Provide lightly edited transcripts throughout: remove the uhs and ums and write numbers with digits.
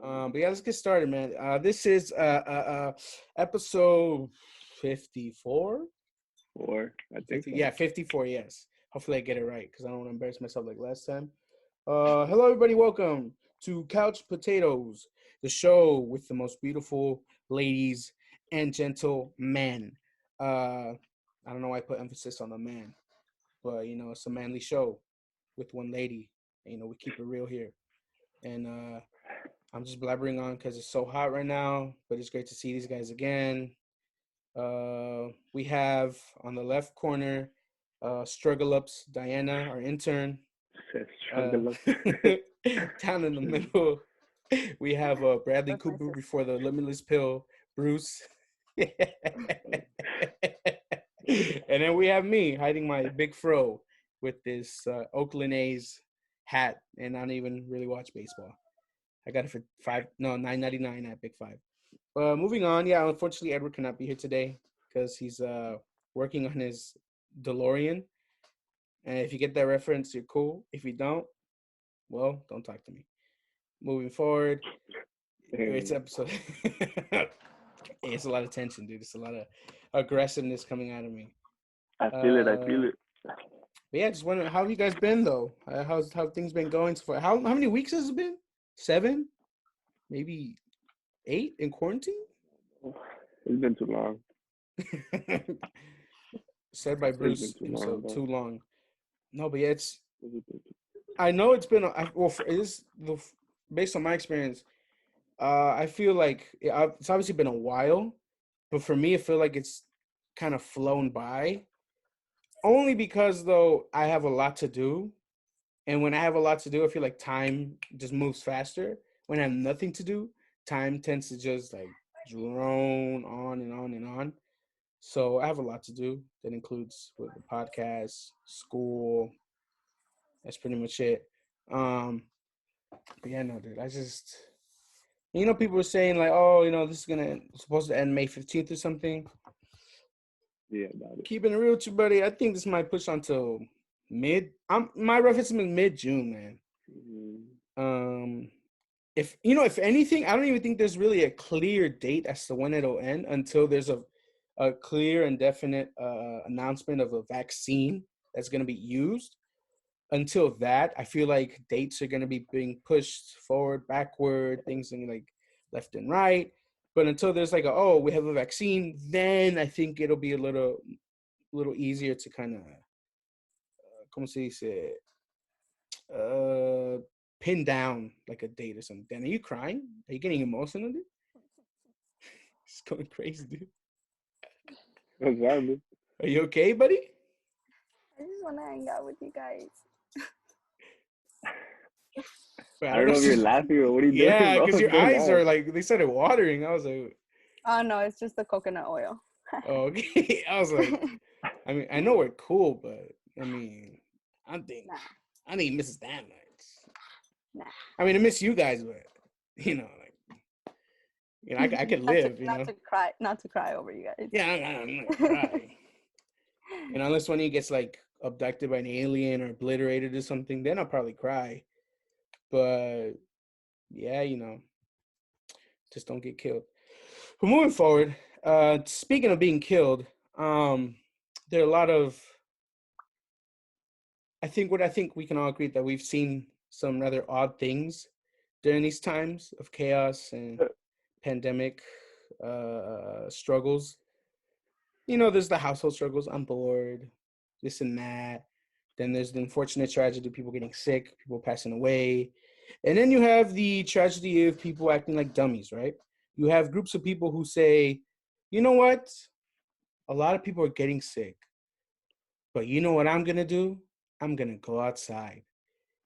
But yeah, let's get started, man. This is episode 54. Or I think 50, so. yeah, 54. Yes. Hopefully, I get it right because I don't want to embarrass myself like last time. Hello, everybody. Welcome to Couch Potatoes, the show with the most beautiful ladies and gentle men. I don't know why I put emphasis on the man, but it's a manly show with one lady. We keep it real here, and I'm just blabbering on because it's so hot right now, but it's great to see these guys again. We have on the left corner, Struggle Ups, Diana, our intern. Uh, Struggle. down in the middle, we have Bradley That's my Cooper sister. before the Limitless Pill, Bruce. And then we have me hiding my big fro with this Oakland A's hat, and I don't even really watch baseball. I got it for $9.99 at Big Five. Moving on, yeah. Unfortunately, Edward cannot be here today because he's working on his DeLorean. And if you get that reference, you're cool. If you don't, well, don't talk to me. Moving forward, it's episode. It's a lot of tension, dude. It's a lot of aggressiveness coming out of me. I feel it. But yeah, just wondering, how have you guys been though? How things been going so far? How many weeks has it been? 7, maybe 8 in quarantine. It's been too long. Said by It's been Bruce too himself. long, bro. Too long. No, but yeah, It's been too- I know it's been. Based on my experience. I feel like it's obviously been a while, but for me, I feel like it's kind of flown by. Only because though I have a lot to do, and when I have a lot to do, I feel like time just moves faster. When I have nothing to do, time tends to just like drone on and on and on. So I have a lot to do. That includes with the podcast, school. That's pretty much it. But yeah, no, dude. People were saying like, oh, this is supposed to end May 15th or something. Yeah, about it. Keeping it real with you, buddy. I think this might push until my reference is mid June, man. Mm, If anything, I don't even think there's really a clear date as to when it'll end until there's a clear and definite announcement of a vaccine that's going to be used. Until that, I feel like dates are going to be being pushed forward, backward, things in like left and right. But until there's like we have a vaccine, then I think it'll be a little easier to kind of, como se dice, pin down like a date or something. Dan, are you crying? Are you getting emotional, dude? It's going crazy, dude. I'm sorry, man. Are you okay, buddy? I just want to hang out with you guys. Wait, I don't know if you're laughing or what are you doing. Yeah, bro? because your What's going eyes on? are like, they started watering. I was like, Oh no, it's just the coconut oil. oh, okay. I was like, I mean, I know we're cool, but I mean, I think Nah. I didn't miss it that much. Nah. I mean, I miss you guys, but I could live, not to cry over you guys. Yeah, I'm not gonna cry. Unless one of you gets like abducted by an alien or obliterated or something, then I'll probably cry. But yeah, just don't get killed. But moving forward, speaking of being killed, there are a lot of. I think we can all agree that we've seen some rather odd things during these times of chaos and pandemic struggles. There's the household struggles. I'm bored, this and that. Then there's the unfortunate tragedy, people getting sick, people passing away. And then you have the tragedy of people acting like dummies, right? You have groups of people who say, you know what? A lot of people are getting sick. But you know what I'm going to do? I'm going to go outside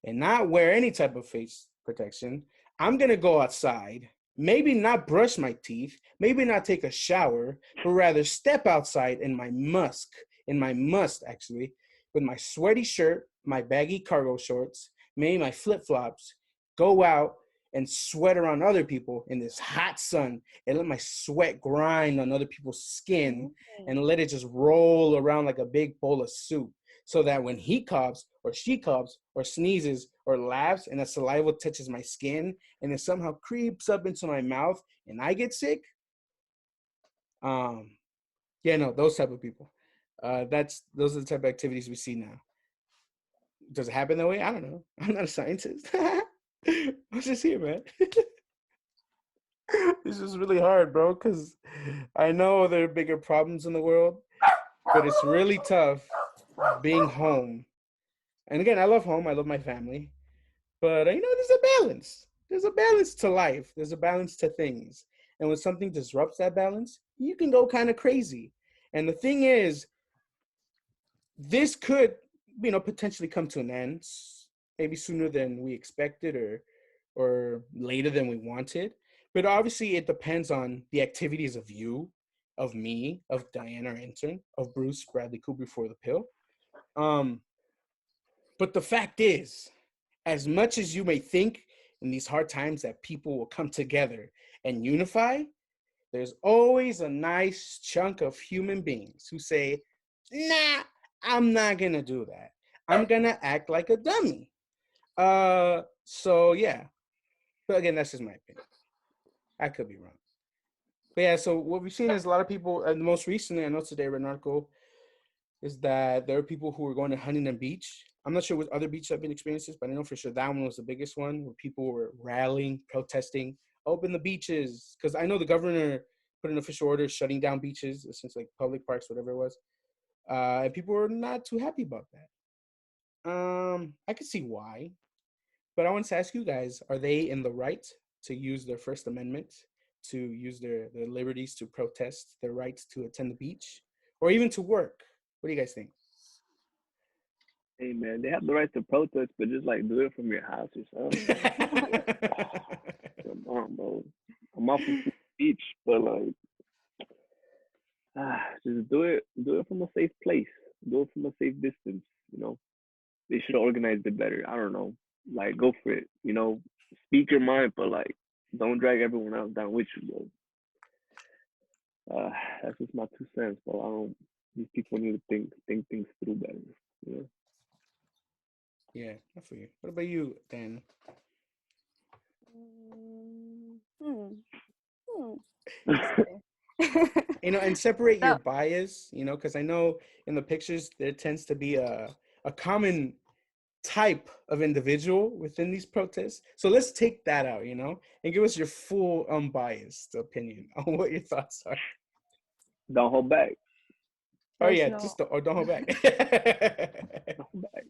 and not wear any type of face protection. I'm going to go outside, maybe not brush my teeth, maybe not take a shower, but rather step outside in my must actually, with my sweaty shirt, my baggy cargo shorts, maybe my flip-flops, go out and sweat around other people in this hot sun and let my sweat grind on other people's skin and let it just roll around like a big bowl of soup. so that when he coughs or she coughs or sneezes or laughs and the saliva touches my skin and it somehow creeps up into my mouth and I get sick. Yeah, no, those type of people. Those are the type of activities we see now. Does it happen that way? I don't know. I'm not a scientist. I'm just here, man. It's just really hard, bro, because I know there are bigger problems in the world, but it's really tough being home. And again, I love home. I love my family. But, there's a balance. There's a balance to life. There's a balance to things. And when something disrupts that balance, you can go kind of crazy. And the thing is, this could, potentially come to an end, maybe sooner than we expected or later than we wanted. But obviously, it depends on the activities of you, of me, of Diana, our intern, of Bruce Bradley Cooper for the pill. But the fact is, as much as you may think in these hard times that people will come together and unify, there's always a nice chunk of human beings who say, nah, I'm not going to do that. I'm going to act like a dummy. So, yeah. But again, that's just my opinion. I could be wrong. But yeah, so what we've seen is a lot of people, and most recently, I know today, read an article, is that there are people who are going to Huntington Beach. I'm not sure what other beaches have been experiences, but I know for sure that one was the biggest one where people were rallying, protesting, open the beaches. Because I know the governor put an official order shutting down beaches, since like public parks, whatever it was. And people were not too happy about that. I could see why. But I want to ask you guys, are they in the right to use their First Amendment, to use their liberties to protest, their rights to attend the beach, or even to work? What do you guys think? Hey man, they have the right to protest, but just like do it from your house or something. Come on, bro. I'm off the beach, but like, just do it from a safe place. Do it from a safe distance. You know, they should have organized it better. I don't know. Like, go for it. You know, speak your mind, but like, don't drag everyone else down with you, bro. That's just my 2 cents, bro. I don't. These people need to think things through better. You know. Yeah, I feel you. What about you, Dan? And separate your So, bias, because I know in the pictures there tends to be a common type of individual within these protests. So let's take that out, and give us your full unbiased opinion on what your thoughts are. Don't hold back. Oh yeah, just don't hold back. Don't hold back.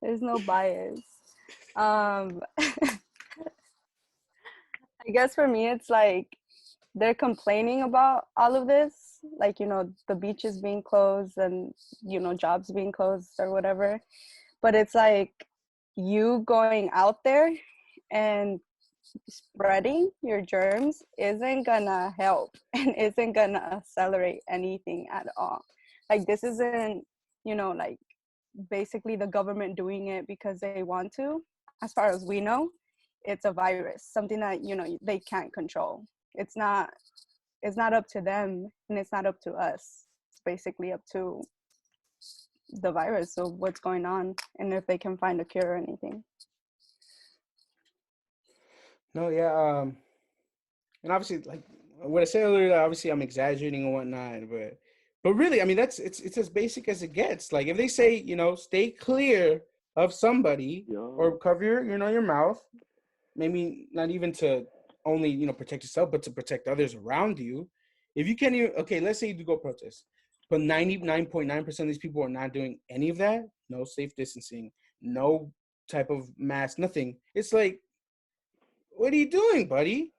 there's no bias. I guess for me, it's like they're complaining about all of this, like, the beaches being closed and, jobs being closed or whatever. But it's like you going out there and spreading your germs isn't gonna help and isn't gonna accelerate anything at all. Like, this isn't, like basically the government doing it because they want to. As far as we know, it's a virus, something that, they can't control. It's not up to them, and it's not up to us. It's basically up to the virus of what's going on and if they can find a cure or anything. No, yeah, and obviously, like what I said earlier, obviously I'm exaggerating and whatnot, but really, I mean, it's as basic as it gets. Like if they say, stay clear of somebody or cover your mouth, maybe not even to only, protect yourself, but to protect others around you. If you can't even, okay, let's say you do go protest, but 99.9% of these people are not doing any of that. No safe distancing, no type of mask, nothing. It's like, what are you doing, buddy?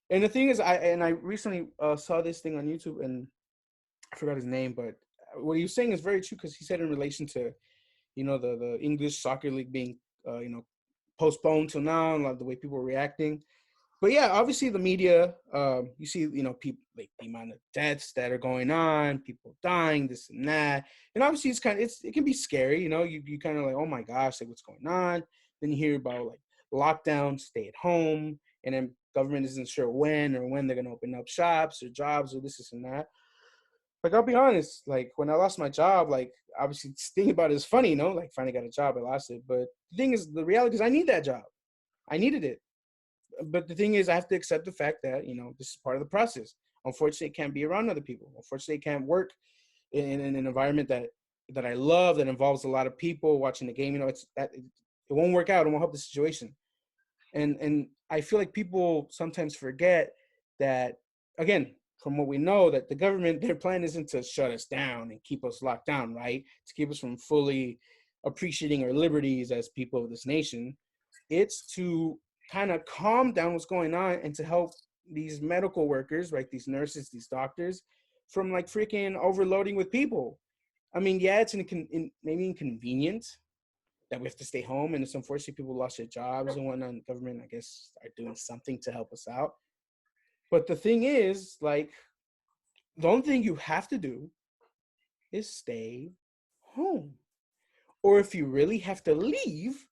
And the thing is, I recently saw this thing on YouTube, and I forgot his name, but what he was saying is very true, because he said in relation to, the English soccer league being, postponed till now, and like the way people are reacting. But yeah, obviously the media, you see, people, like the amount of deaths that are going on, people dying, this and that, and obviously it can be scary, you kind of like, oh my gosh, like what's going on? Then you hear about like lockdown, stay at home, and then government isn't sure when they're going to open up shops or jobs or this and that. Like, I'll be honest, like, when I lost my job, like, obviously, thinking about it is funny, you know? Like, finally got a job, I lost it. But the thing is, the reality is I need that job. I needed it. But the thing is, I have to accept the fact that, you know, this is part of the process. Unfortunately, it can't be around other people. Unfortunately, it can't work in an environment that I love, that involves a lot of people watching the game. You know, it won't work out. It won't help the situation. And I feel like people sometimes forget that, again, from what we know, that the government, their plan isn't to shut us down and keep us locked down, right? To keep us from fully appreciating our liberties as people of this nation. It's to kind of calm down what's going on and to help these medical workers, right? These nurses, these doctors, from like freaking overloading with people. I mean, yeah, it's maybe inconvenient that we have to stay home, and it's unfortunate people lost their jobs and whatnot. And the government, I guess, are doing something to help us out. But the thing is, like, the only thing you have to do is stay home. Or if you really have to leave,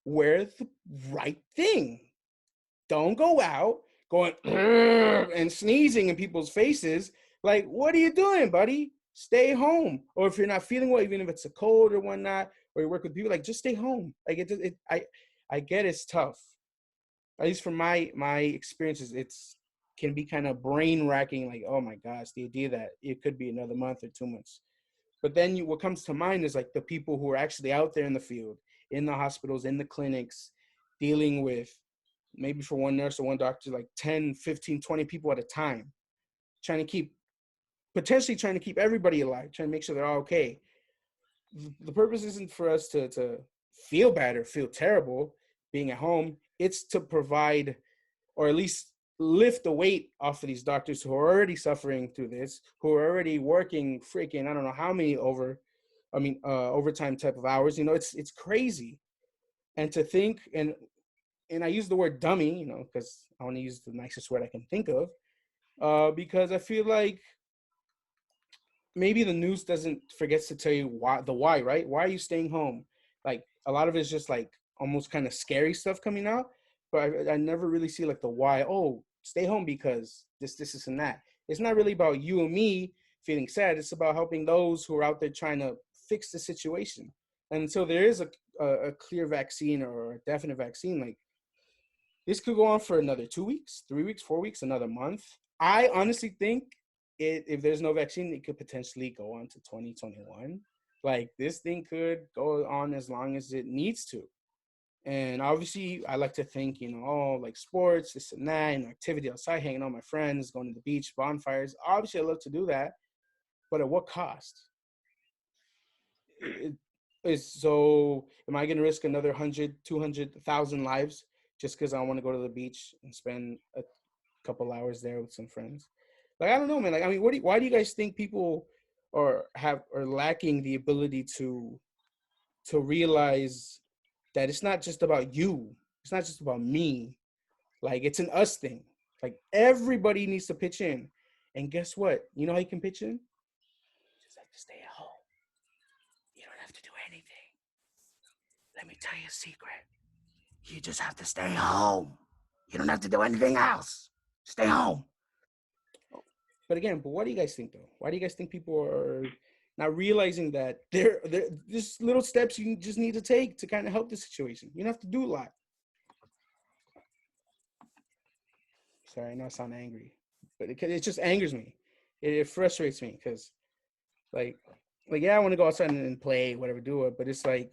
wear the right thing. Don't go out going and sneezing in people's faces. Like, what are you doing, buddy? Stay home. Or if you're not feeling well, even if it's a cold or whatnot, or you work with people, like, just stay home. Like, I get it's tough. At least from my experiences, it's can be kind of brain racking. Like, oh my gosh, the idea that it could be another month or 2 months. But then what comes to mind is like the people who are actually out there in the field, in the hospitals, in the clinics, dealing with, maybe for one nurse or one doctor, like 10, 15, 20 people at a time, trying to keep, potentially trying to keep everybody alive, trying to make sure they're all okay. The purpose isn't for us to feel bad or feel terrible being at home. It's to provide, or at least lift the weight off of these doctors who are already suffering through this, who are already working freaking, I don't know how many overtime type of hours. You know, it's crazy. And to think, and I use the word dummy, you know, because I want to use the nicest word I can think of, because I feel like maybe the news doesn't forgets to tell you why, right? Why are you staying home? Like, a lot of it's just like almost kind of scary stuff coming out, but I never really see like the why. Oh, stay home because this and that. It's not really about you and me feeling sad. It's about helping those who are out there trying to fix the situation. And until there is a clear vaccine or a definite vaccine, like, this could go on for another 2 weeks, 3 weeks, 4 weeks, another month. I honestly think if there's no vaccine, it could potentially go on to 2021. Like, this thing could go on as long as it needs to. And obviously, I like to think, you know, oh, like sports, this and that, and activity outside, hanging out with my friends, going to the beach, bonfires. Obviously, I love to do that, but at what cost? It is so. Am I going to risk another 100, 200,000 lives just because I want to go to the beach and spend a couple hours there with some friends? Like, I don't know, man. Like, I mean, why do you guys think people are lacking the ability to realize that it's not just about you, it's not just about me. Like, it's an us thing. Like, everybody needs to pitch in. And guess what? You know how you can pitch in? You just have to stay at home. You don't have to do anything. Let me tell you a secret. You just have to stay home. You don't have to do anything else. Stay home. But again, what do you guys think though? Why do you guys think people are not realizing that there just little steps you just need to take to kind of help the situation? You don't have to do a lot. Sorry, I know I sound angry, but it just angers me. It frustrates me because like yeah, I want to go outside and play, whatever, do it. But it's like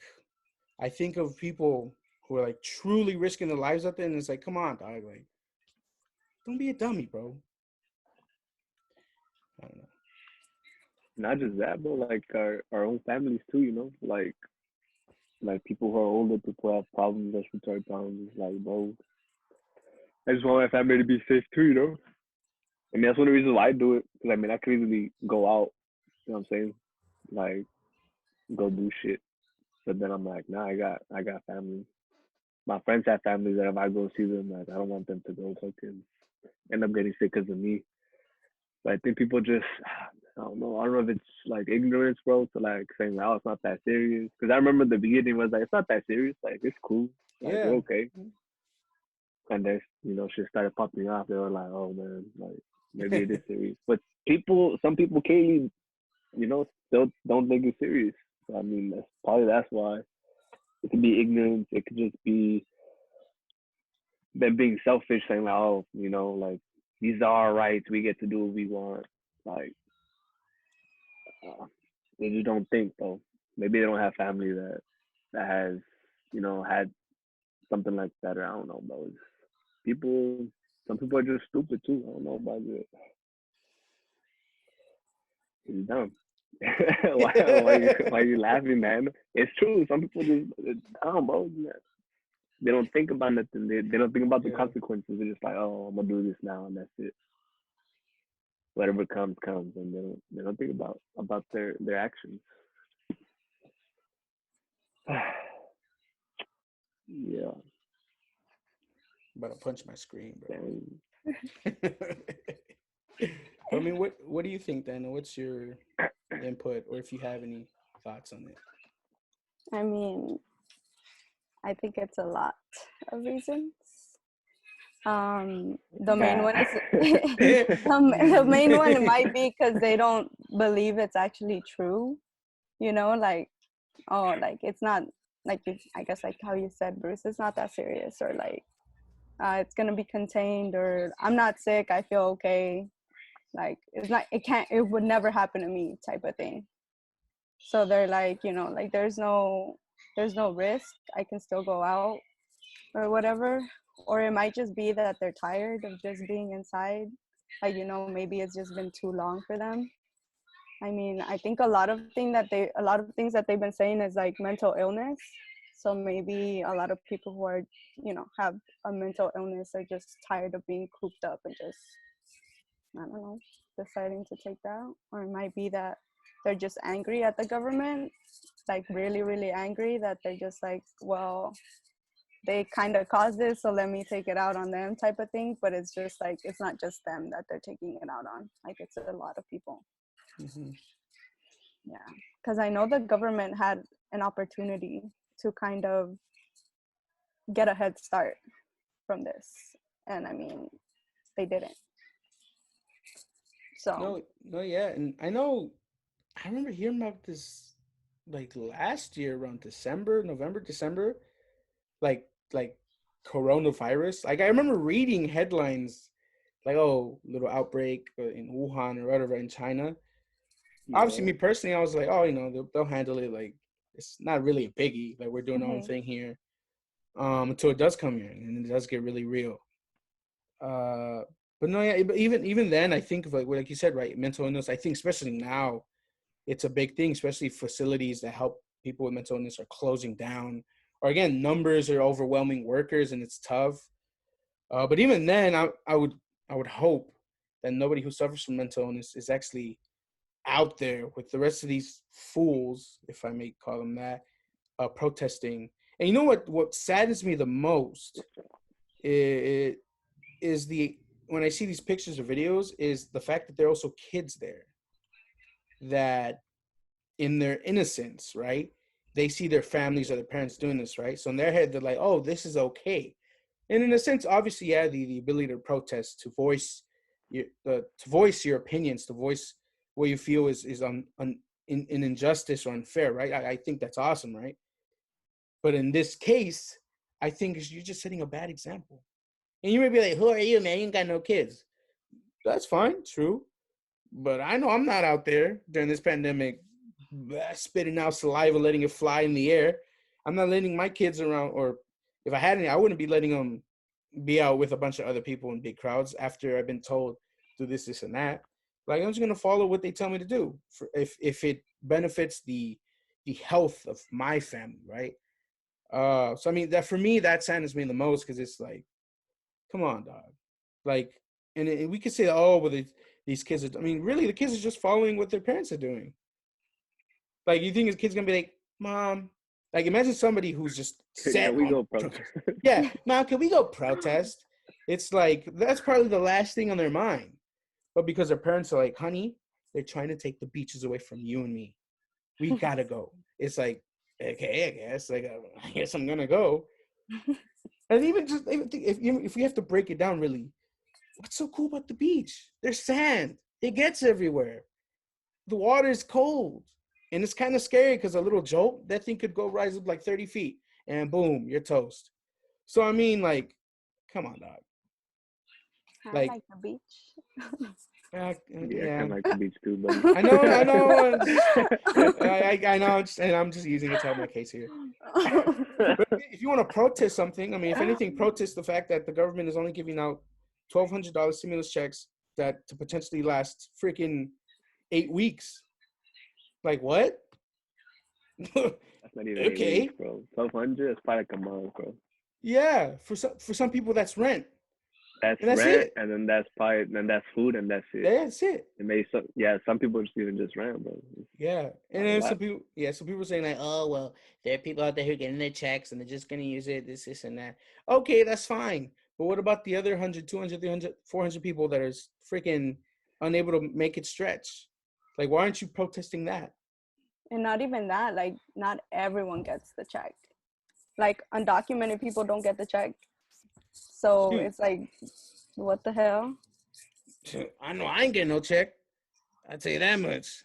I think of people who are like truly risking their lives out there, and it's like, come on, dog, like, don't be a dummy, bro. I don't know. Not just that, but like our own families too. You know, like people who are older, people have problems, respiratory problems. Like, bro, I just want my family to be safe too. You know, I mean that's one of the reasons why I do it. Because I mean I could easily go out. You know what I'm saying? Like go do shit. But then I'm like, nah, I got family. My friends have families that if I go see them, like I don't want them to go fucking end up getting sick because of me. But I think people just, I don't know. I don't know if it's like ignorance, bro, to like saying, oh, it's not that serious. Because I remember the beginning was like, it's not that serious. Like, it's cool. Like, Yeah. we're okay. And then, shit started popping off. They were like, oh, man, like, maybe it is serious. But some people can't even still don't think it's serious. So, I mean, that's why. It could be ignorance. It could just be them being selfish, saying like, oh, like these are our rights. We get to do what we want. Like, uh, they just don't think though. Maybe they don't have family that has, had something like that. Or I don't know, bro. People, some people are just stupid too. I don't know about it. It's dumb. why you laughing, man? It's true. Some people just it's dumb, bro. They don't think about nothing. They don't think about the Yeah. consequences. They're just like, oh, I'm gonna do this now, and that's it. Whatever comes, and they don't think about their actions. Yeah. About to punch my screen, bro. Dang. I mean, what do you think, Daniel? What's your input, or if you have any thoughts on it? I mean, I think it's a lot of reasons. The main one is the main one might be because they don't believe it's actually true. Like, oh, like it's not like I guess like how you said, Bruce, it's not that serious, or like it's gonna be contained, or I'm not sick, I feel okay. Like it would never happen to me type of thing. So they're like, like there's no risk. I can still go out or whatever. Or it might just be that they're tired of just being inside. Like, maybe it's just been too long for them. I mean, I think a lot of things that they've been saying is like mental illness. So maybe a lot of people who are, have a mental illness are just tired of being cooped up and just, I don't know, deciding to take that out. Or it might be that they're just angry at the government, like really, really angry that they're just like, well, they kind of caused this, so let me take it out on them type of thing. But it's just like, it's not just them that they're taking it out on. Like, it's a lot of people. Mm-hmm. Yeah, because I know the government had an opportunity to kind of get a head start from this. And I mean, they didn't. So. No, yeah. And I remember hearing about this like last year around November, December, like coronavirus. Like I remember reading headlines like, oh, little outbreak in Wuhan or whatever in China. Obviously, Yeah. me personally, I was like, oh, they'll handle it. Like it's not really a biggie. Like we're doing our own thing here, until it does come here and it does get really real. But no, yeah. But even then, I think of like you said, right? Mental illness. I think especially now, it's a big thing. Especially facilities that help people with mental illness are closing down, or again, numbers are overwhelming workers, and it's tough. But even then, I would hope that nobody who suffers from mental illness is actually out there with the rest of these fools, if I may call them that, protesting. And you know what saddens me the most is the when I see these pictures or videos is the fact that there are also kids there that in their innocence, right? They see their families or their parents doing this, right? So in their head, they're like, oh, this is okay. And in a sense, obviously, yeah, the ability to protest, to voice your opinions, to voice what you feel is an injustice or unfair, right? I think that's awesome, right? But in this case, I think you're just setting a bad example. And you may be like, who are you, man? You ain't got no kids. That's fine, true. But I know I'm not out there during this pandemic spitting out saliva, letting it fly in the air. I'm not letting my kids around, or if I had any, I wouldn't be letting them be out with a bunch of other people in big crowds after I've been told do this, and that. Like I'm just gonna follow what they tell me to do if it benefits the health of my family, right? So I mean that for me that saddens me the most because it's like, come on, dog. Like, and we could say, oh, well, these kids are. I mean, really, the kids are just following what their parents are doing. Like, you think his kid's gonna be like, Mom? Like, imagine somebody who's just set Can we on go protest. protest? Yeah, Mom, can we go protest? It's like that's probably the last thing on their mind. But because their parents are like, honey, they're trying to take the beaches away from you and me. We gotta go. It's like, okay, I guess. Like, I guess I'm gonna go. And even if we have to break it down, really, what's so cool about the beach? There's sand. It gets everywhere. the water is cold. And it's kind of scary because a little jolt, that thing could go rise up like 30 feet and boom, you're toast. So, I mean, like, come on, dog. I Like, like the beach. Yeah, I yeah. kind of like the beach too, buddy. I know. I know, and I'm just using it to help my case here. But if you want to protest something, I mean, if anything, protest the fact that the government is only giving out $1,200 stimulus checks that to potentially last freaking 8 weeks. Like what? That's not even 8 Okay. weeks, bro. 1,200 is probably like a month, bro. Yeah, for some people that's rent. That's And that's rent, it. and then that's probably, then that's food, and that's it. That's it. It may some, yeah, some people just even just rent, bro. Yeah, and Not a then lot. some people are saying like, oh well, there are people out there who are getting their checks and they're just gonna use it, this, and that. Okay, that's fine. But what about the other 100, 200, 300, 400 people that are freaking unable to make it stretch? Like, why aren't you protesting that? And not even that, like, not everyone gets the check. Like, undocumented people don't get the check. So Dude. it's like, what the hell? I know I ain't getting no check. I'll tell you that much.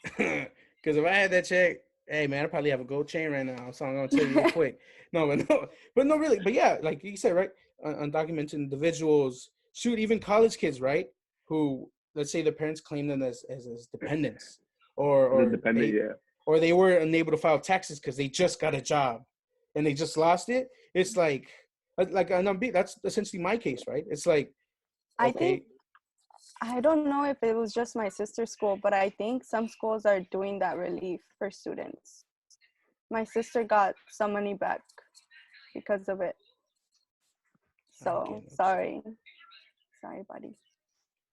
Because if I had that check, hey man, I probably have a gold chain right now. So I'm gonna tell you real quick. No, really. But yeah, like you said, right? Undocumented individuals, shoot, even college kids, right? Who, let's say, their parents claim them as dependents, or Independent, yeah. or they were unable to file taxes because they just got a job and they just lost it. It's like that's essentially my case, right? It's like, okay. I think, I don't know if it was just my sister's school, but I think some schools are doing that relief for students. My sister got some money back because of it. So sorry, buddy.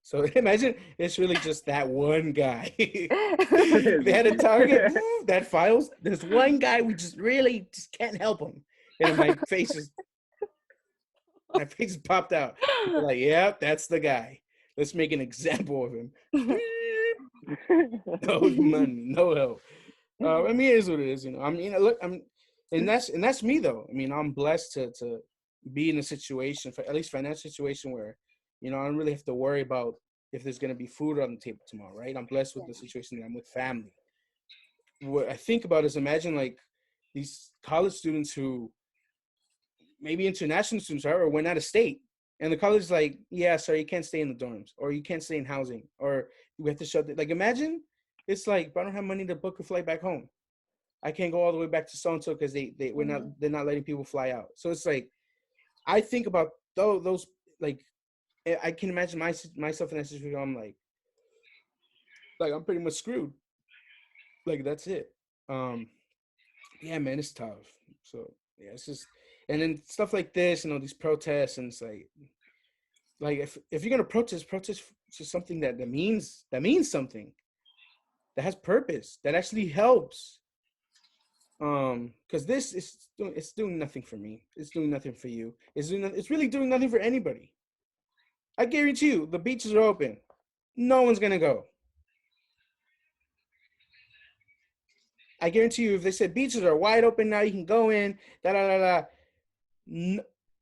So imagine it's really just that one guy. They had a target that files. There's one guy we just can't help him. And my face popped out. We're like, yeah, that's the guy. Let's make an example of him. No money, no help. I mean, it is what it is, you know. I mean, look, and that's me though. I mean, I'm blessed to be in a situation, for at least financial situation, where, you know, I don't really have to worry about if there's gonna be food on the table tomorrow, right? I'm blessed with the situation that I'm with family. What I think about is, imagine like these college students who, maybe international students, right, or went out of state, and the college is like, yeah, sorry, you can't stay in the dorms, or you can't stay in housing, or we have to shut like, imagine it's like, but I don't have money to book a flight back home. I can't go all the way back to so-and-so because they're not letting people fly out. So it's like, I think about those, like, I can imagine myself in that situation. I'm like I'm pretty much screwed. Like, that's it. Yeah, man, it's tough. So yeah, it's just, and then stuff like this, you know, these protests, and it's like if you're gonna protest for something that means something, that has purpose, that actually helps. Because this is doing nothing for me. It's doing nothing for you. It's really doing nothing for anybody. I guarantee you, the beaches are open. No one's gonna go. I guarantee you, if they said beaches are wide open now, you can go in,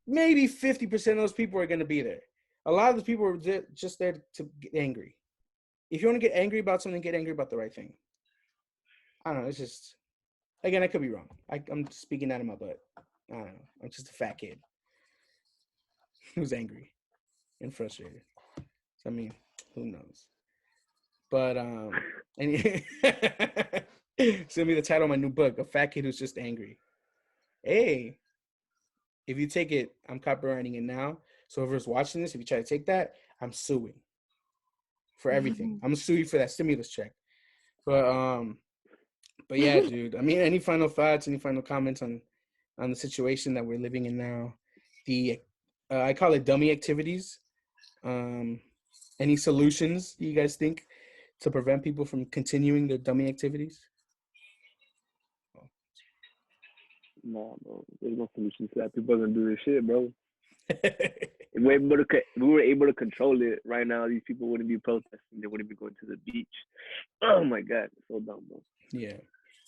maybe 50% of those people are gonna be there. A lot of those people are just there to get angry. If you want to get angry about something, get angry about the right thing. I don't know. It's just, again, I could be wrong. I'm speaking out of my butt. I don't know. I'm just a fat kid who's angry and frustrated. So, I mean, who knows? But and send me the title of my new book, A Fat Kid Who's Just Angry. Hey, if you take it, I'm copywriting it now. So whoever's watching this, if you try to take that, I'm suing for everything. I'm gonna sue you for that stimulus check. But yeah, dude. I mean, any final thoughts? Any final comments on the situation that we're living in now? The I call it dummy activities. Any solutions you guys think to prevent people from continuing their dummy activities? Nah, bro. There's no solution to that. People are gonna do this shit, bro. We were able to control it right now. These people wouldn't be protesting. They wouldn't be going to the beach. Oh my god, it's so dumb, bro. Yeah,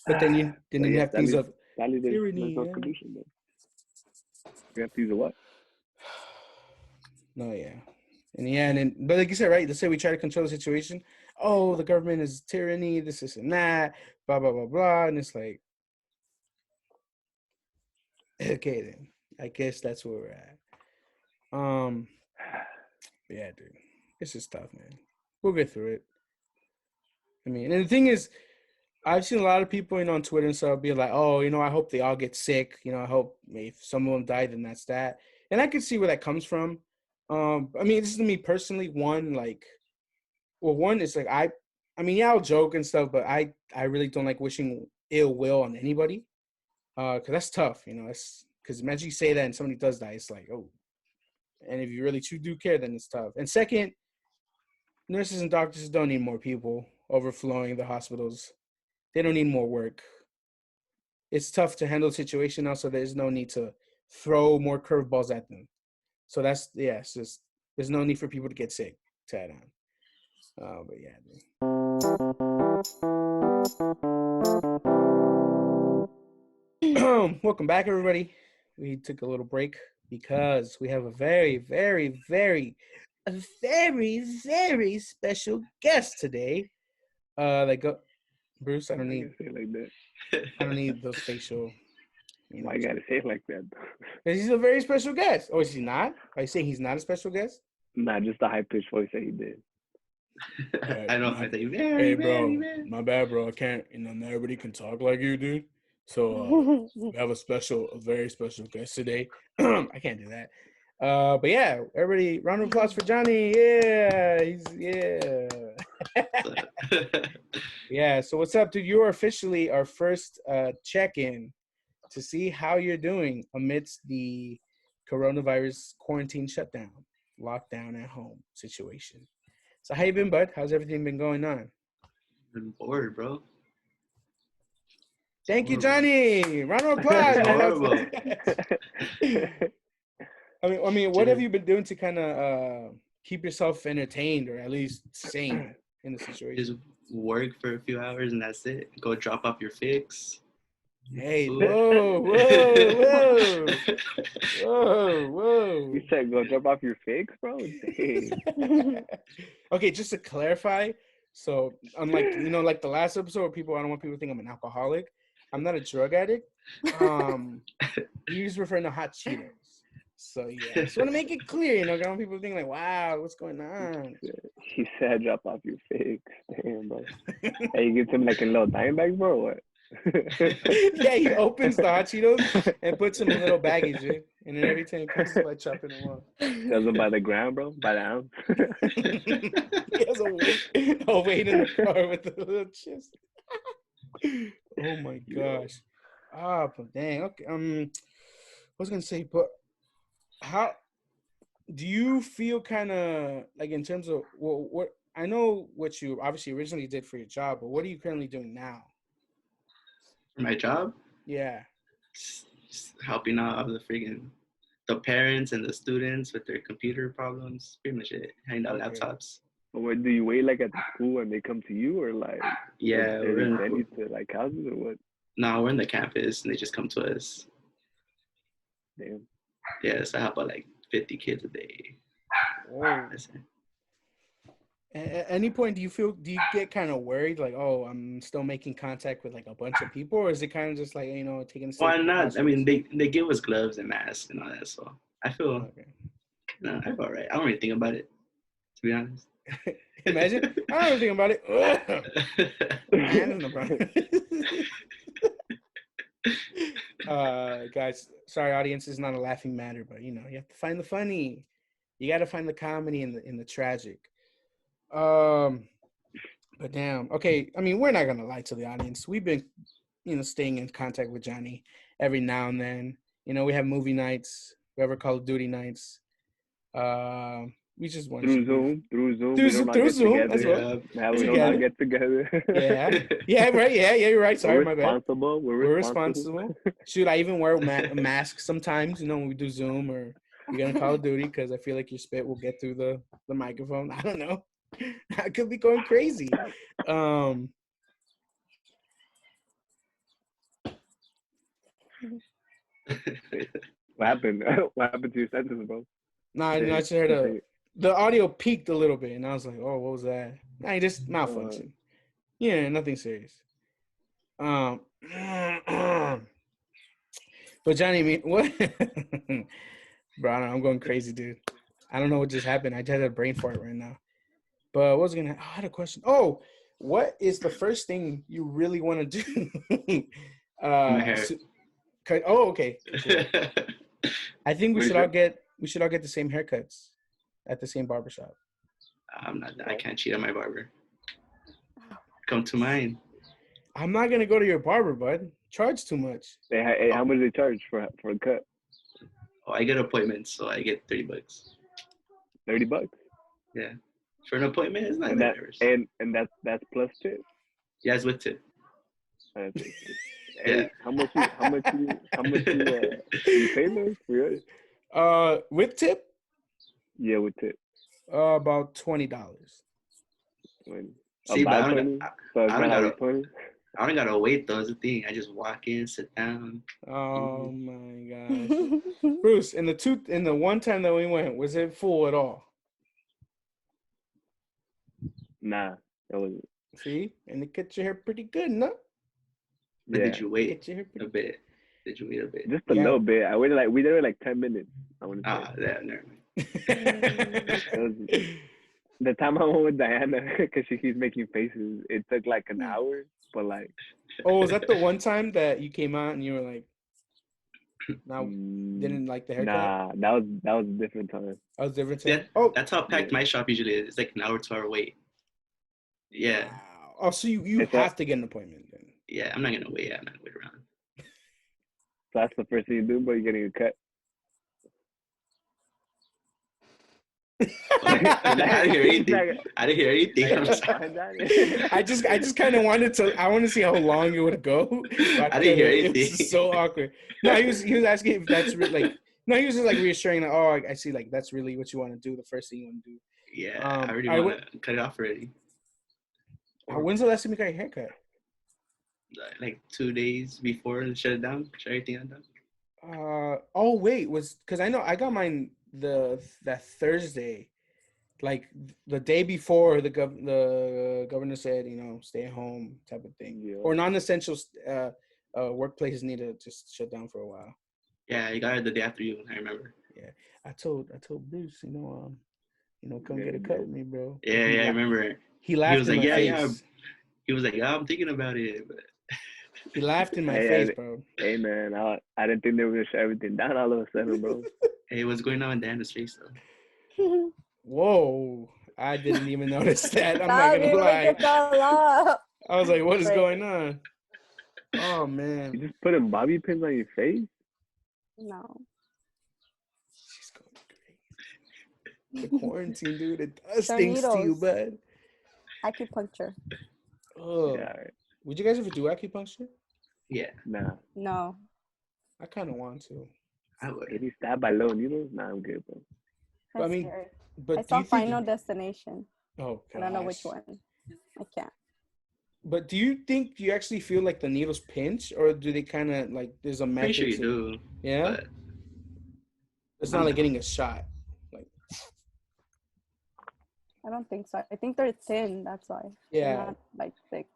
but then you have things of tyranny. No solution, bro. You have to use a what? No, yeah, and then, but like you said, right? Let's say we try to control the situation. oh, the government is tyranny, this and that, blah blah blah blah, and it's like, okay then, I guess that's where we're at. Yeah, dude, it's just tough, man. We'll get through it. I mean, and the thing is, I've seen a lot of people, on Twitter and stuff be like, oh, I hope they all get sick. I hope if some of them die, then that's that. And I can see where that comes from. I mean, this is me personally. One, it's like I mean, yeah, I'll joke and stuff, but I really don't like wishing ill will on anybody. Cause that's tough, it's because imagine you say that and somebody does die. It's like, oh, and if you really do care, then it's tough. And second, nurses and doctors don't need more people overflowing the hospitals. They don't need more work. It's tough to handle the situation now, so there's no need to throw more curveballs at them. So it's just there's no need for people to get sick to add on. But yeah. Welcome back, everybody. We took a little break because we have a very, very, very, a very, very special guest today. Bruce, I don't need say it like that. I don't need those facial. Why you gotta say it like that? Because he's a very special guest. Oh, is he not? Are you saying he's not a special guest? Nah, just the high pitched voice that he did. I know. I think Hey, bro, my bad, bro. I can't. Not everybody can talk like you, dude. So we have a very special guest today. I can't do that. But yeah, everybody, round of applause for Johnny. Yeah, yeah. So what's up, dude? You are officially our first check-in to see how you're doing amidst the coronavirus quarantine shutdown, lockdown at home situation. So how you been, bud? How's everything been going on? Been bored, bro. Thank you, Johnny. Round of applause. Horrible. I mean, what have you been doing to kind of keep yourself entertained or at least sane in the situation? Just work for a few hours and that's it. Go drop off your fix. Hey, Food. whoa. You said go drop off your fix, bro? Dang. Okay, just to clarify, so unlike, like the last episode where I don't want people to think I'm an alcoholic, I'm not a drug addict. He's referring to hot Cheetos. So yeah, just want to make it clear, I don't want people to think like, wow, what's going on? He said drop off your fix. Damn, bro. Hey, you get him like in little dime bags, bro, or what? Yeah, he opens the hot Cheetos and puts them in little baggage, dude. And then every time he puts them by chopping them off. Does them by the gram, bro? By the ounce? He has a weight in the car with the little chips. Oh my gosh. But dang. Okay. I was gonna say, but how do you feel kind of like in terms of what I know what you obviously originally did for your job, but what are you currently doing now? For my job? Yeah. Just helping out the parents and the students with their computer problems. Pretty much it. Handing out laptops. What do you wait like at the school and they come to you, or like? Yeah, they send you to like houses or what? No, we're in the campus and they just come to us. Damn. Yeah, so I help out like 50 kids a day. Whoa. At any point, do you get kind of worried, like, oh, I'm still making contact with like a bunch of people, or is it kind of just like, taking a Why not? I mean, they give us gloves and masks and all that, so I feel I'm all right. I don't really think about it, to be honest. Imagine, I don't think about it. Guys, sorry, audience, is not a laughing matter, but you have to find the funny. You got to find the comedy in the tragic. But damn. Okay, I mean, we're not gonna lie to the audience. We've been, staying in contact with Johnny every now and then. We have movie nights, we have our Call of Duty nights. We just want through Zoom. Through Zoom. That's what. Now we don't not get together. Yeah, right. Yeah, you're right. Sorry, my bad. We're responsible. Should I even wear a mask sometimes? When we do Zoom or you're gonna Call of Duty, because I feel like your spit will get through the microphone. I don't know. I could be going crazy. What happened? What happened to your sentence, bro? No, I just heard the audio peaked a little bit, and I was like, "Oh, what was that?" I just malfunction. Yeah, nothing serious. But Johnny, I mean, what? Bro, I don't know, I'm going crazy, dude. I don't know what just happened. I just had a brain fart right now. But what was I had a question. Oh, what is the first thing you really want to do? My hair. Okay. Cool. I think we should all get the same haircuts at the same barbershop. I can't cheat on my barber. Come to mine. I'm not gonna go to your barber, bud. Charge too much. Hey, how much do they charge for a cut? Oh, I get appointments, so I get $30. $30. Yeah, for an appointment, it's not And that. And that's plus tip. Yeah, it's with tip. Hey, how much you pay me for yours? With tip? Yeah, with tip. About $20. See, but I don't gotta wait though. That's the thing. I just walk in, sit down. Oh my gosh. Bruce, in the one time that we went, was it full at all? Nah, that wasn't. See? And it gets your hair pretty good, no? But did you wait a bit? Did you wait a bit? Just a little bit. I waited we did it like 10 minutes. I want to yeah, never mind. The time I went with Diana, because she keeps making faces, it took like an hour, but like. Oh, was that the one time that you came out and you were like, didn't like the haircut? Nah, that was a different time. That was a different time? Yeah, that's how packed my shop usually is. It's like an hour, 2 hour wait. Yeah. Wow. Oh, so you have to get an appointment then? Yeah, I'm not gonna wait. I'm not gonna wait around. So that's the first thing you do, but you're getting a cut. I didn't hear anything. I'm sorry. I just kind of wanted to. I want to see how long it would go. I didn't hear anything. It's so awkward. No, he was asking if that's like. No, he was just like reassuring that. Oh, I see. Like that's really what you want to do. The first thing you want to do. Yeah, I already want to cut it off already. When's the last time you got your haircut? Like 2 days before and shut it down. Shut everything down. Oh wait, because I know I got mine that Thursday, like the day before the governor said, stay at home type of thing, or non-essential workplaces need to just shut down for a while. Yeah, you got it the day after you. I remember. Yeah, I told Bruce, come get a cut with me, bro. Yeah, I remember. He laughed in my face. Yeah. He was like, yeah, I'm thinking about it, but. He laughed in my face, bro. Hey, man, I didn't think they were going to shut everything down all of a sudden, bro. Hey, what's going on in Dana's face, though? Whoa. I didn't even notice that. I'm not going to lie. I was like, what is going on? Oh, man. You just putting bobby pins on your face? No. She's going crazy. The quarantine, dude, it does things to you, bud. Acupuncture. Oh. Yeah, right. Would you guys ever do acupuncture? Yeah. Nah. No. I kind of want to. I would. If you stabbed by little needles, nah, I'm good, bro. But, I mean, scary. But I saw Final Destination. Oh, gosh. I don't know which one. I can't. But do you think you actually feel like the needles pinch, or do they kind of like there's a method? Pretty sure you do. Yeah. It's not like getting a shot. Like. I don't think so. I think they're thin. That's why. Yeah. They're not like thick.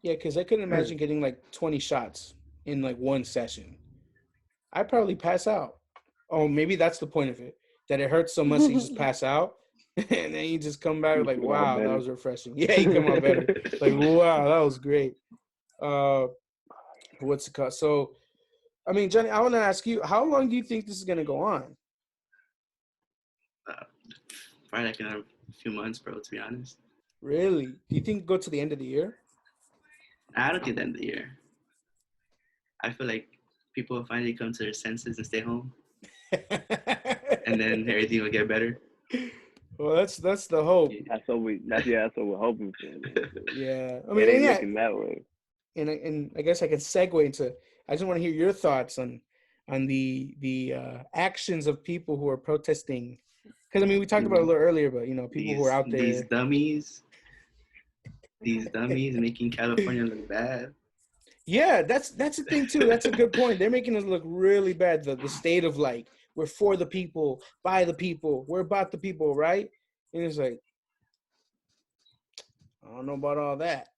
Yeah, because I couldn't imagine getting like 20 shots in like one session. I'd probably pass out. Oh, maybe that's the point of it. That it hurts so much that you just pass out. And then you just come back like, wow, that was refreshing. Yeah, you come out better. Like, wow, that was great. What's it called? So, I mean, Johnny, I want to ask you, how long do you think this is going to go on? Probably like in a few months, bro, to be honest. Really? Do you think go to the end of the year? I don't think the end of the year. I feel like people will finally come to their senses and stay home. And then everything will get better. Well, that's the hope. That's what we're hoping for. Yeah, I mean, looking that way. And I guess I can segue into. I just want to hear your thoughts on the actions of people who are protesting. Because I mean, we talked about it a little earlier, but people who are out there. These dummies making California look bad. Yeah, that's the thing too. That's a good point. They're making us look really bad. The state of like, we're for the people, by the people, we're about the people, right? And it's like, I don't know about all that.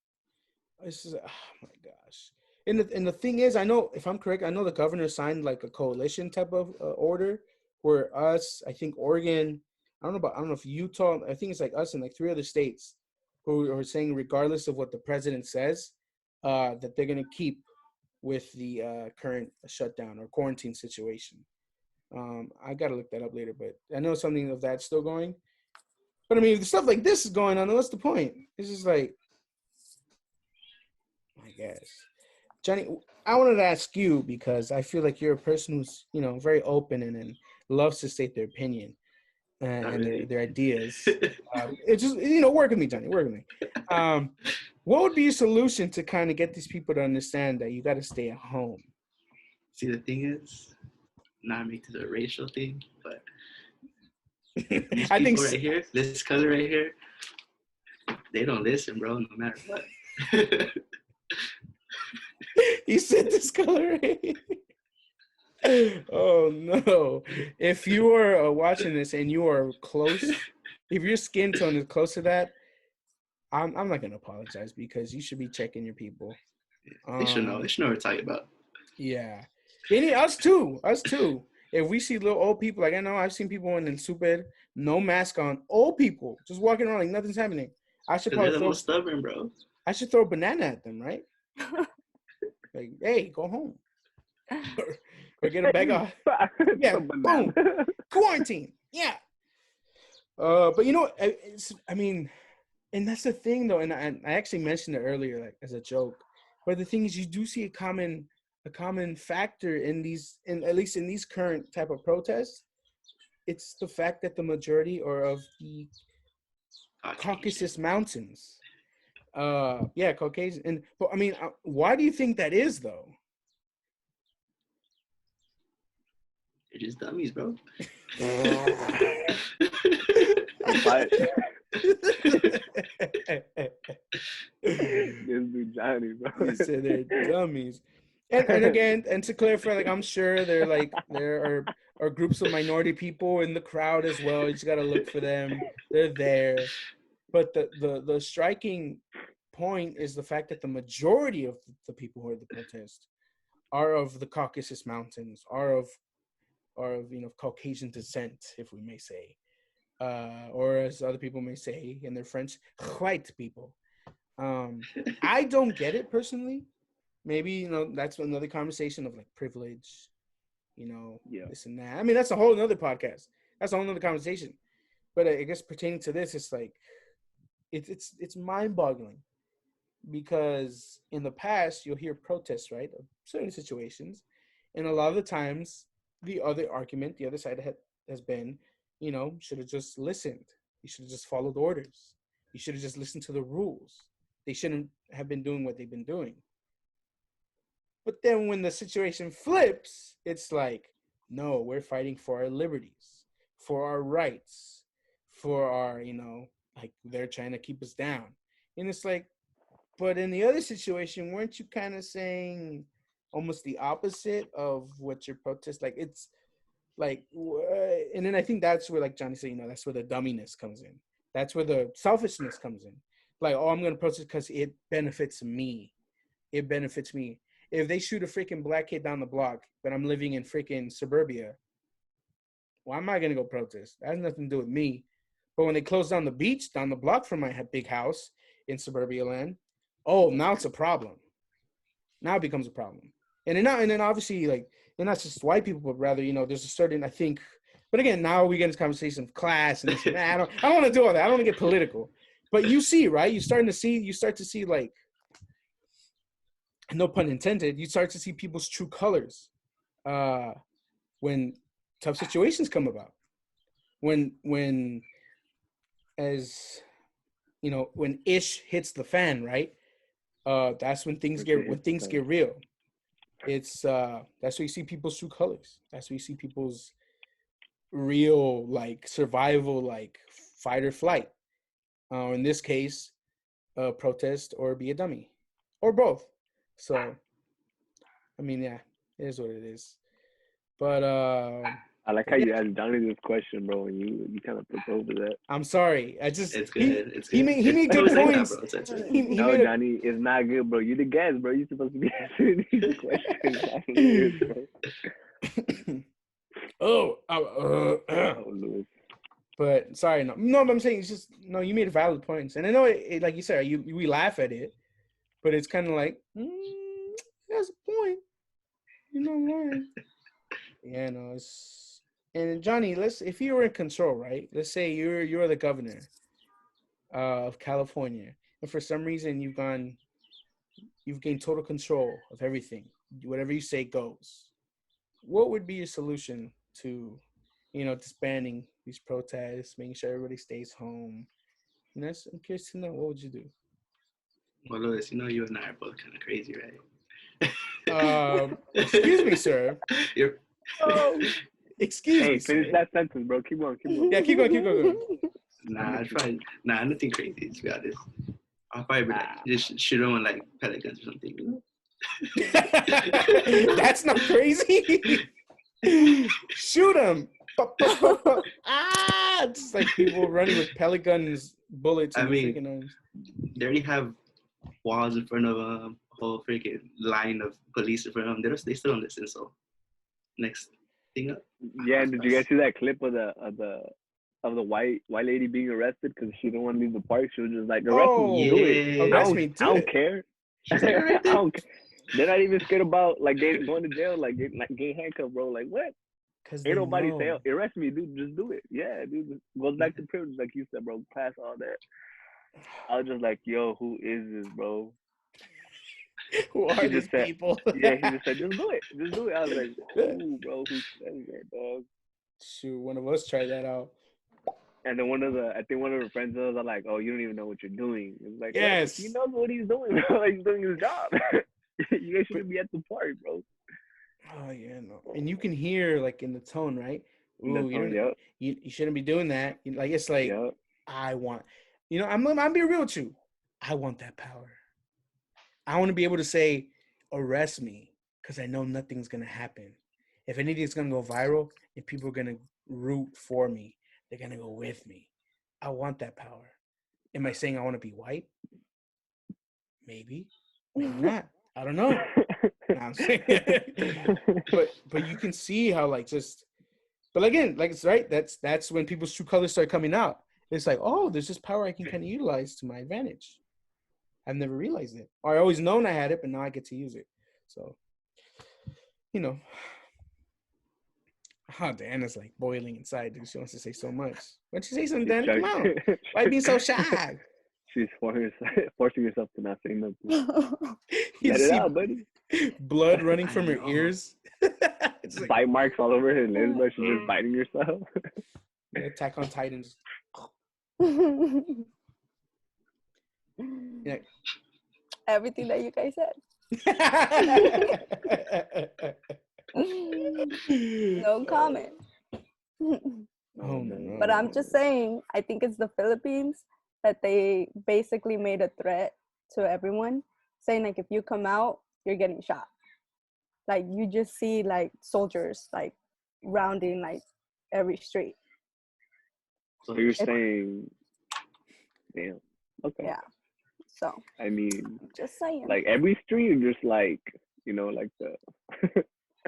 This is, oh my gosh. And the thing is, I know, if I'm correct, I know the governor signed like a coalition type of order where us, I think Oregon, I don't know if Utah, I think it's like us and like 3 other states who are saying regardless of what the president says, that they're going to keep with the current shutdown or quarantine situation. I got to look that up later, but I know something of that's still going. But I mean, if stuff like this is going on, then what's the point? It's just like, I guess. Johnny, I wanted to ask you because I feel like you're a person who's, very open and loves to state their opinion and really. their ideas. It's just, work with me, Johnny, work with me. What would be your solution to kind of get these people to understand that you got to stay at home? See, the thing is, not make this a racial thing, but these I think people right here, this color right here, they don't listen, bro, no matter what. You said this color. Oh no! If you are watching this and you are close, if your skin tone is close to that, I'm not gonna apologize because you should be checking your people. They should know. They should know what we're talking about. Yeah, us too. If we see little old people, like I know I've seen people in super, no mask on, old people just walking around like nothing's happening. I should probably they're the most stubborn, bro. I should throw a banana at them, right? Like, hey, go home. Or get a bag of boom, quarantine. Yeah. But I mean, and that's the thing though, and I actually mentioned it earlier, like as a joke. But the thing is, you do see a common factor in at least in these current type of protests. It's the fact that the majority are of the Caucasus Mountains. Caucasian. But I mean, why do you think that is though? They're just dummies, bro. This dude Johnny, bro. He said they're dummies. And again, and to clarify, like I'm sure there are groups of minority people in the crowd as well. You just gotta look for them. They're there. But the striking point is the fact that the majority of the people who are at the protest are of the Caucasus Mountains, are of Caucasian descent, if we may say, or as other people may say in their French, white people. I don't get it personally. Maybe that's another conversation of like privilege, this and that. I mean, that's a whole another podcast. That's a whole another conversation. But I guess pertaining to this, it's like it's mind-boggling because in the past you'll hear protests, right, of certain situations, and a lot of the times the other side has been, should have just listened. You should have just followed orders. You should have just listened to the rules. They shouldn't have been doing what they've been doing. But then when the situation flips, it's like, no, we're fighting for our liberties, for our rights, for our, like they're trying to keep us down. And it's like, but in the other situation, weren't you kind of saying almost the opposite of what your protest, like it's like, and then I think that's where, like Johnny said, that's where the dumminess comes in. That's where the selfishness comes in. Like, oh, I'm going to protest because it benefits me. It benefits me. If they shoot a freaking black kid down the block, but I'm living in freaking suburbia, well, I'm not going to go protest. That has nothing to do with me. But when they close down the beach down the block from my big house in suburbia land, oh, now it's a problem. Now it becomes a problem. And then obviously, like, and not just white people, but rather, there's a certain, I think, but again, now we get into conversation of class and this and that. I don't want to do all that. I don't want to get political. But you see, right? You start to see like, no pun intended, you start to see people's true colors when tough situations come about. When as when ish hits the fan, right? That's when things get real. It's that's where you see people's true colors. That's where you see people's real like survival, like fight or flight. In this case, protest or be a dummy, or both. So, I mean, yeah, it is what it is. But I like how you asked Johnny this question, bro, and you kind of took over that. I'm sorry. I just It's good. It's good. he made It's good always like that, points. bro. It's like, He No, made a, Johnny, it's not good, bro. You the guest, bro. You supposed to be answering these questions. That's Lewis, bro. oh, Oh, Lewis. but sorry, no, but I'm saying it's just no. You made valid points, and I know it like you said, we laugh at it, but it's kind of like that's a point. You know why? Yeah, no, it's and Johnny. If you were in control, right? Let's say you're the governor of California, and for some reason you've gained total control of everything. Whatever you say goes. What would be your solution to, disbanding these protests, making sure everybody stays home? And I'm curious to know, what would you do? well, Louis, you and I are both kind of crazy, right? Excuse me, sir. You're, Excuse me, Hey, finish sir. that sentence, bro. Keep going. Yeah, keep going. nothing crazy, to be honest. I'll probably be like, just shoot them with like pellet guns or something. That's not crazy. Shoot him. It's like people running with pellet guns, bullets, and freaking arms. They already have walls in front of them, a whole freaking line of police in front of them. They still don't listen. So next thing up. Yeah, did you guys see that clip of the white lady being arrested because she didn't want to leave the park? She was just like, arrest me, do it. Arrest me, do I don't it. care. She's like, I don't care. They're not even scared about like going to jail, like getting handcuffed, bro. Like what? Ain't nobody say arrest me, dude. Just do it. Yeah, dude. It goes back to privilege, like you said, bro. Pass all that. I was just like, yo, who is this, bro? Who are these people? Yeah, he just said, just do it. Just do it. I was like, who, bro? Who says that, dog? Shoot, one of us tried that out. And then I think one of her friends was like, oh, you don't even know what you're doing. It's like, yes, he knows what he's doing, bro. He's doing his job. You guys shouldn't be at the park, bro. Oh yeah, no. And you can hear like in the tone, right? Ooh, you shouldn't be doing that. It's like I want, I'm being real with you. I want that power. I want to be able to say, arrest me, because I know nothing's gonna happen. If anything's gonna go viral, if people are gonna root for me, they're gonna go with me. I want that power. Am I saying I want to be white? Maybe not. I don't know. I'm saying, but you can see how but again, like it's right. That's when people's true colors start coming out. It's like, oh, there's this power I can kind of utilize to my advantage. I've never realized it. Or I always known I had it, but now I get to use it. So, Diana's like boiling inside, dude. She wants to say so much. Why don't you say something, Diana? Come on. Why are you being so shy? She's forcing herself to not say nothing. Let it out, buddy. Blood running from her ears. It's like, bite marks all over her lips, but she's just biting herself. Attack on Titans. Yeah. Everything that you guys said. No comment. Oh, no. But I'm just saying, I think it's the Philippines that they basically made a threat to everyone, saying like, if you come out, you're getting shot. Like you just see like soldiers like rounding like every street. So you're saying, damn. Okay. Yeah. So I mean, just saying. Like every street, or just like like the.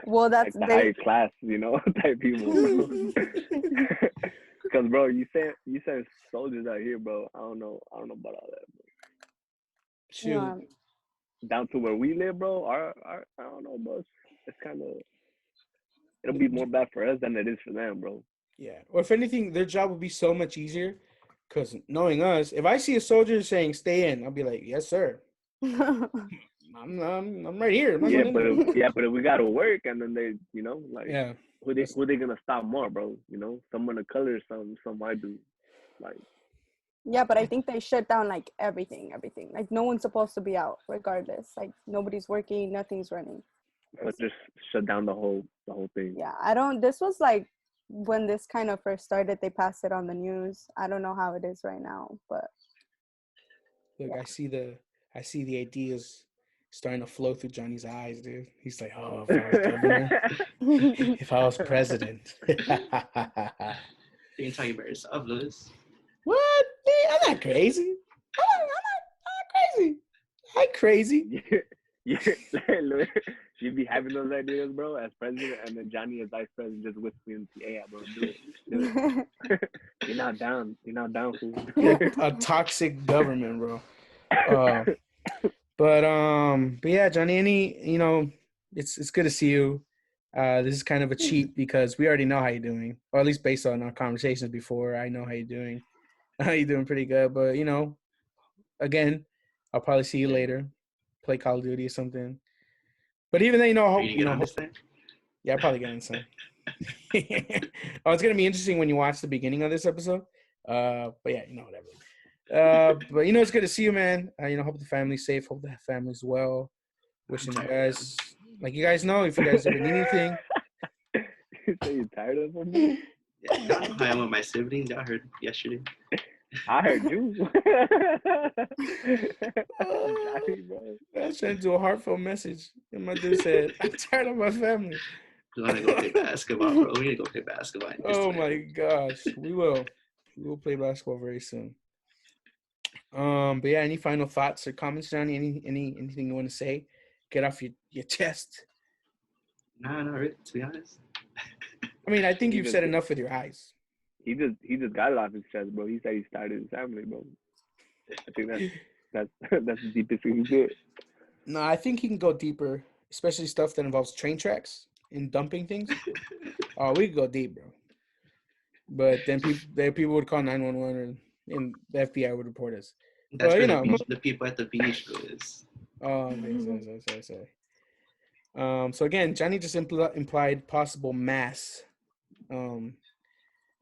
Well, that's like the higher class, type people. Because bro, you said soldiers out here, bro. I don't know about all that, bro. Shoot. Down to where we live, bro. Our I don't know, bro. It's kind of, it'll be more bad for us than it is for them, bro. Yeah. Or if anything, their job would be so much easier. Because knowing us, if I see a soldier saying stay in, I'll be like, yes, sir. I'm right here. But if we gotta work, and then they, who they gonna stop more, bro? Someone of color, some white dude, like. Yeah, but I think they shut down like everything. Like no one's supposed to be out, regardless. Like nobody's working, nothing's running. But just shut down the whole thing. Yeah, this was like when this kind of first started. They passed it on the news. I don't know how it is right now, but. Look, yeah. I see the ideas starting to flow through Johnny's eyes, dude. He's like, oh, if I was governor, if I was president. You can talk about yourself, Louis. What? Man, I'm not crazy. I'm not crazy. I'm crazy. Yeah, she'd be having those ideas, bro, as president, and then Johnny as vice president just whispering, "Yeah, bro, do it. You're not down. You're not down, fool." A toxic government, bro. But yeah, Johnny, it's good to see you. This is kind of a cheat because we already know how you're doing, or at least based on our conversations before, I know how you're doing. You're doing pretty good, but again, I'll probably see you later, play Call of Duty or something. But even then, Are you gonna understand? Yeah, I'll probably get on some. Oh, it's gonna be interesting when you watch the beginning of this episode. But yeah, whatever. But it's good to see you, man. Hope the family's safe. Hope the family's well. Wishing you guys, like you guys know, if you guys ever need anything. So you tired of him? Yeah, I am with my siblings. Y'all heard yesterday. I heard you. Johnny, bro. I was trying to do a heartfelt message, and my dude said, "I'm tired of my family." We want to go play basketball, bro. We need to go play basketball. Oh my gosh, we will. We will play basketball very soon. But yeah, any final thoughts or comments, Johnny? Anything you want to say? Get off your chest. Nah, not really. To be honest. I mean, I think you've said enough with your eyes. He just got it off his chest, bro. He said he started his family, bro. I think that's the deepest thing he did. No, I think he can go deeper, especially stuff that involves train tracks and dumping things. Oh, we could go deep, bro. But then people would call 911 and the FBI would report us. That's for the people at the beach, Louis. Oh, sorry. So again, Johnny just implied possible mass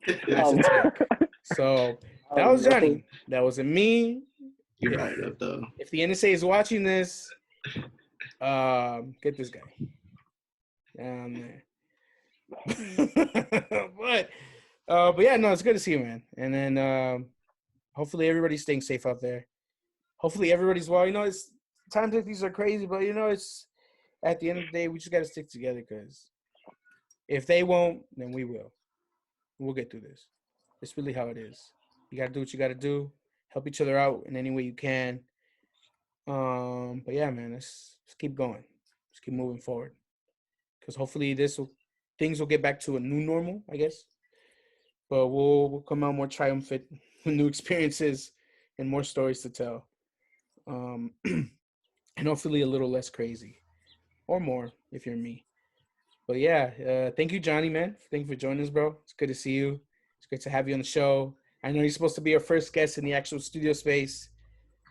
attack. So that was Johnny. That wasn't me. You're right up though. If the NSA is watching this, get this guy down there. But yeah, no, it's good to see you, man. And then hopefully everybody's staying safe out there. Hopefully everybody's well. It's times like these are crazy, but it's at the end of the day we just got to stick together because if they won't, then we will. We'll get through this. It's really how it is. You got to do what you got to do. Help each other out in any way you can. But yeah, man, let's keep going. Let's keep moving forward. Because hopefully things will get back to a new normal, I guess. But we'll come out more triumphant with new experiences and more stories to tell. And hopefully a little less crazy. Or more, if you're me. But yeah, thank you, Johnny, man. Thank you for joining us, bro. It's good to see you. It's great to have you on the show. I know you're supposed to be our first guest in the actual studio space.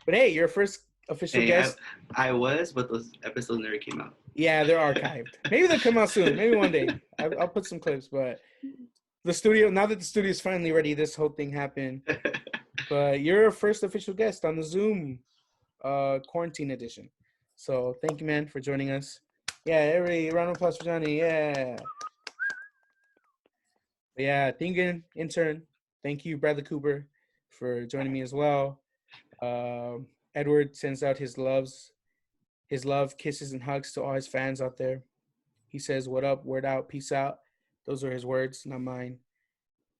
But hey, you're first official guest. I was, but those episodes never came out. Yeah, they're archived. Maybe they'll come out soon. Maybe one day. I'll put some clips. But the studio, now that the studio is finally ready, this whole thing happened. But you're our first official guest on the Zoom quarantine edition. So thank you, man, for joining us. Yeah, every round of applause for Johnny. Yeah. But yeah, Thingan, intern. Thank you, Bradley Cooper, for joining me as well. Edward sends out his love, kisses, and hugs to all his fans out there. He says, "What up? Word out. Peace out." Those are his words, not mine.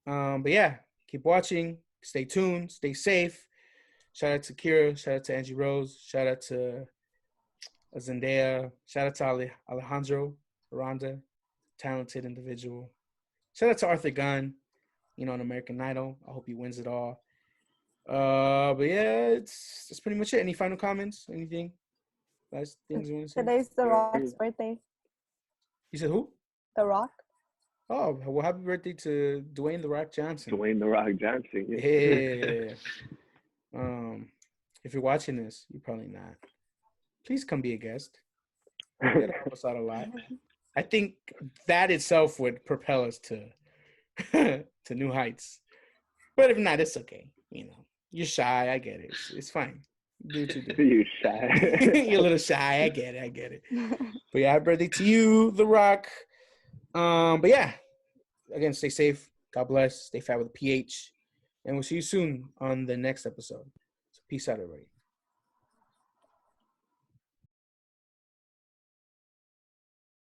But yeah, keep watching. Stay tuned. Stay safe. Shout out to Kira. Shout out to Angie Rose. Shout out to Zendaya. Shout out to Alejandro Aranda, talented individual. Shout out to Arthur Gunn, on American Idol. I hope he wins it all. But yeah, that's pretty much it. Any final comments? Anything? Last things you want to say? Today's The Rock's birthday. You said who? The Rock. Oh, well, happy birthday to Dwayne The Rock Johnson. Dwayne The Rock Johnson. Yeah. If you're watching this, you're probably not. Please come be a guest. That'll help us out a lot. I think that itself would propel us to new heights. But if not, it's okay. You're shy. I get it. It's fine. Do what you do. You're shy. You're a little shy. I get it. But yeah, happy birthday to you, The Rock. But yeah, again, stay safe. God bless. Stay fat with a PH. And we'll see you soon on the next episode. So peace out, everybody.